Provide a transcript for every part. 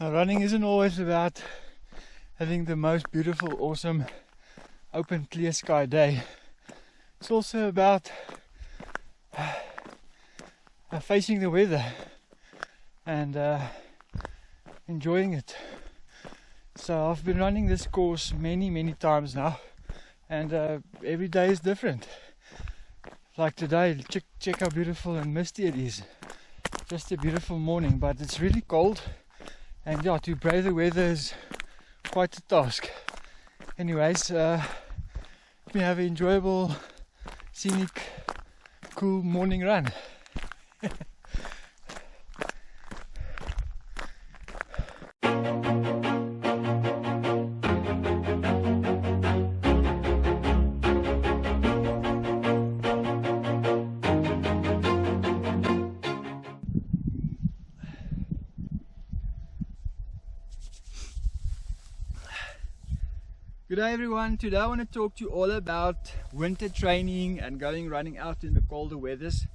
Now, running isn't always about having the most beautiful, awesome, open, clear sky day. It's also about facing the weather and enjoying it. So I've been running this course many times now, and every day is different. Like today, check how beautiful and misty it is. Just a beautiful morning, but it's really cold, and yeah, to brave the weather is quite a task. Anyways, let me have an enjoyable, scenic, cool morning run. Good day everyone. Today I want to talk to you all about winter training and going running out in the colder weathers.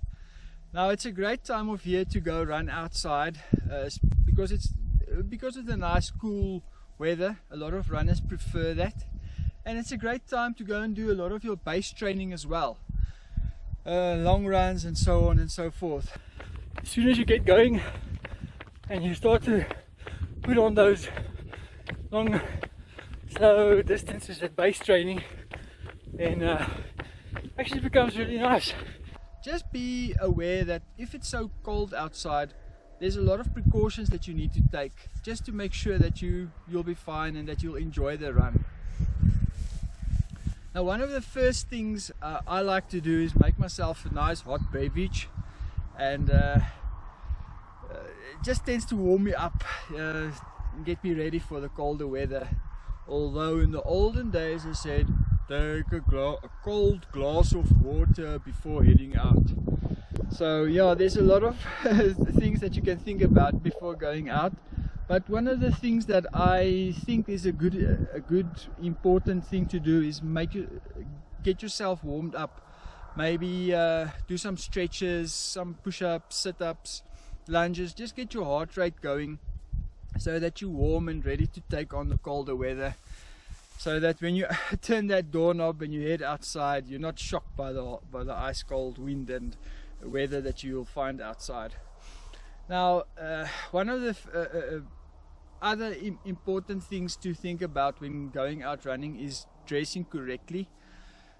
Now it's a great time of year to go run outside because of the nice cool weather. A lot of runners prefer that, and it's a great time to go and do a lot of your base training as well, long runs and so on and so forth. As soon as you get going and you start to put on those long slow distances at base training, then actually becomes really nice. Just be aware that if it's so cold outside, there's a lot of precautions that you need to take just to make sure that you'll be fine and that you'll enjoy the run. Now, one of the first things I like to do is make myself a nice hot beverage, and it just tends to warm me up and get me ready for the colder weather. Although in the olden days I said, take a cold glass of water before heading out. So yeah, there's a lot of things that you can think about before going out. But one of the things that I think is a good important thing to do is get yourself warmed up. Maybe do some stretches, some push-ups, sit-ups, lunges. Just get your heart rate going, so that you're warm and ready to take on the colder weather, so that when you turn that doorknob and you head outside, you're not shocked by the ice cold wind and weather that you'll find outside. Now, one of the other important things to think about when going out running is dressing correctly.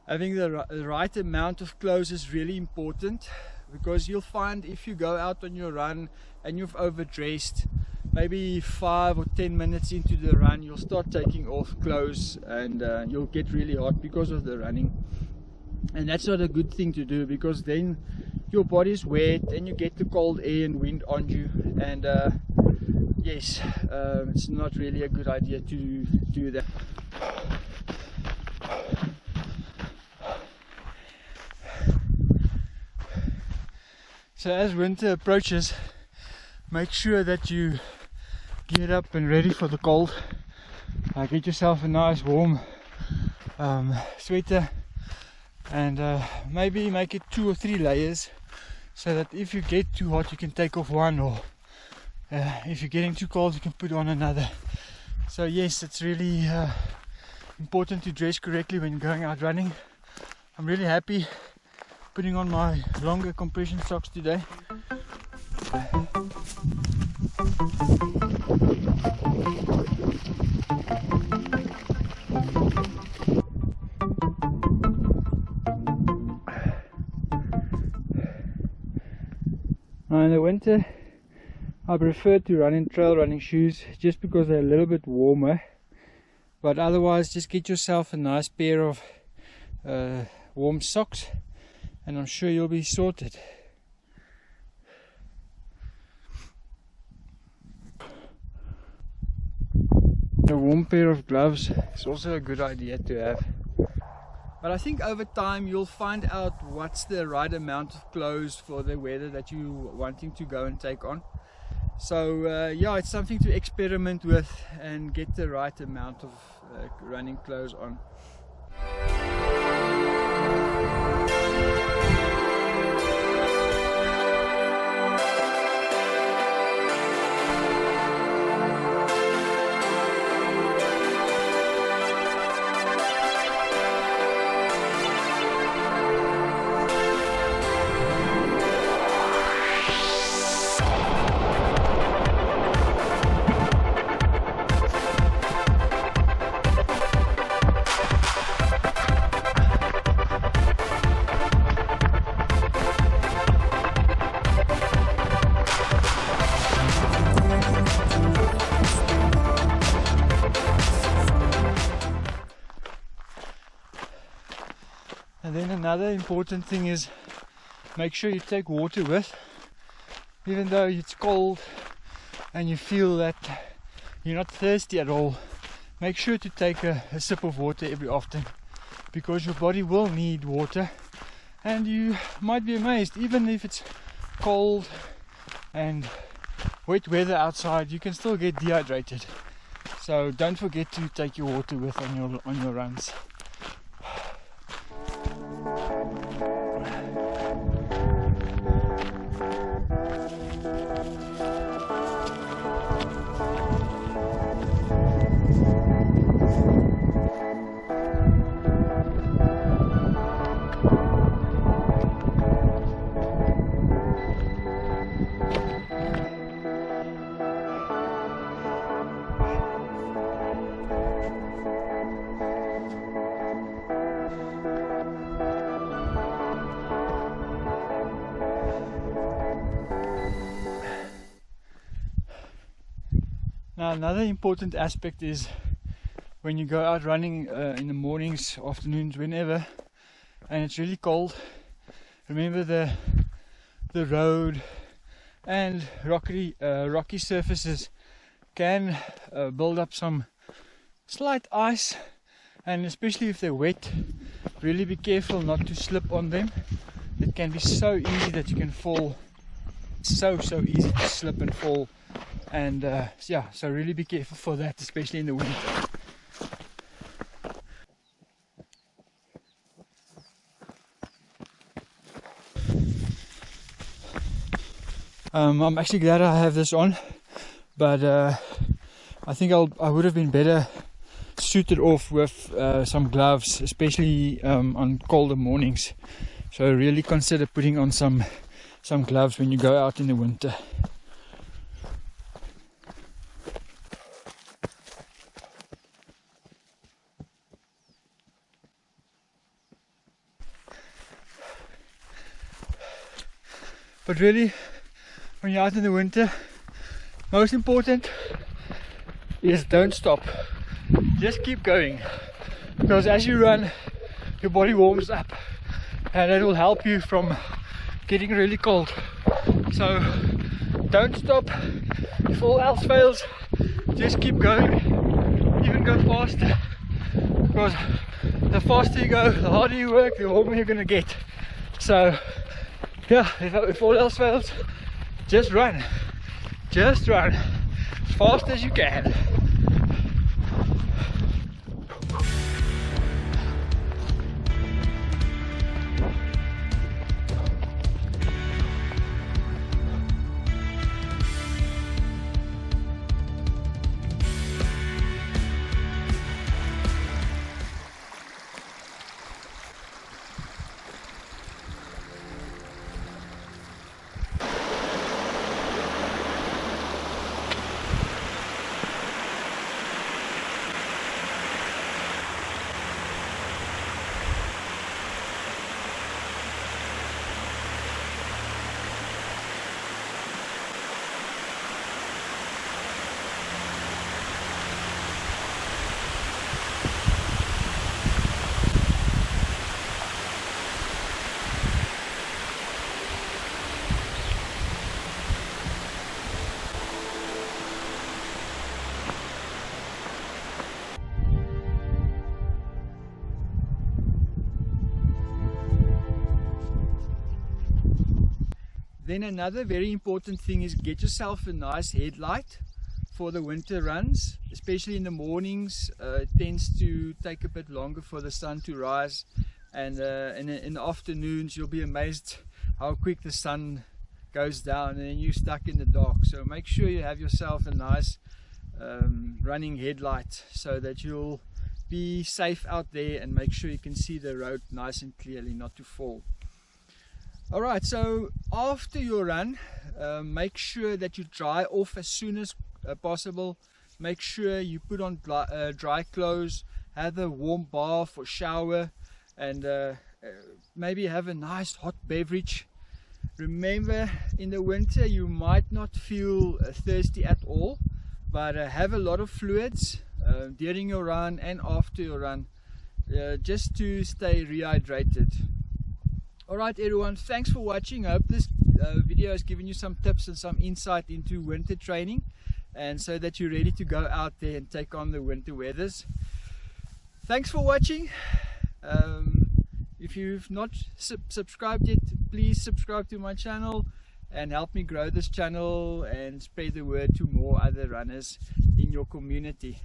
Having the right amount of clothes is really important, because you'll find if you go out on your run and you've overdressed, maybe 5 or 10 minutes into the run, you'll start taking off clothes, and you'll get really hot because of the running. And that's not a good thing to do, because then your body's wet and you get the cold air and wind on you, and yes, it's not really a good idea to do that. So as winter approaches, make sure that you get up and ready for the cold. Get yourself a nice warm sweater, and maybe make it 2 or 3 layers, so that if you get too hot you can take off one, or if you're getting too cold you can put on another. So yes, it's really important to dress correctly when you're going out running. I'm really happy putting on my longer compression socks today. Now in the winter I prefer to run in trail running shoes, just because they're a little bit warmer, but otherwise just get yourself a nice pair of warm socks and I'm sure you'll be sorted. A warm pair of gloves is also a good idea to have. But I think over time you'll find out what's the right amount of clothes for the weather that you're wanting to go and take on. So yeah, it's something to experiment with and get the right amount of running clothes on. another important thing is make sure you take water with, even though it's cold and you feel that you're not thirsty at all. Make sure to take a sip of water every often, because your body will need water, and you might be amazed, even if it's cold and wet weather outside, you can still get dehydrated. So don't forget to take your water with on your runs. Now, another important aspect is when you go out running in the mornings, afternoons, whenever, and it's really cold, remember the road and rocky surfaces can build up some slight ice, and especially if they're wet, really be careful not to slip on them. It can be so easy that you can fall. It's so easy to slip and fall. And yeah, so really be careful for that, especially in the winter. I'm actually glad I have this on, but I think I would have been better suited off with some gloves, especially on colder mornings. So really consider putting on some gloves when you go out in the winter. But really, when you're out in the winter, most important is don't stop. Just keep going, because as you run, your body warms up, and it will help you from getting really cold. So don't stop. If all else fails, just keep going, even go faster, because the faster you go, the harder you work, the warmer you're going to get. So yeah, if all else fails, just run as fast as you can. Then another very important thing is get yourself a nice headlight for the winter runs, especially in the mornings. It tends to take a bit longer for the sun to rise, and in the afternoons you'll be amazed how quick the sun goes down and then you're stuck in the dark. So make sure you have yourself a nice running headlight so that you'll be safe out there, and make sure you can see the road nice and clearly, not to fall. Alright, so after your run, make sure that you dry off as soon as possible. Make sure you put on dry clothes, have a warm bath or shower, and maybe have a nice hot beverage. Remember, in the winter you might not feel thirsty at all, but have a lot of fluids during your run and after your run, just to stay rehydrated. Alright everyone, thanks for watching. I hope this video has given you some tips and some insight into winter training, and so that you're ready to go out there and take on the winter weathers. Thanks for watching. If you've not subscribed yet, please subscribe to my channel and help me grow this channel and spread the word to more other runners in your community.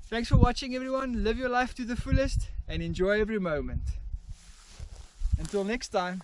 Thanks for watching everyone. Live your life to the fullest and enjoy every moment. Until next time.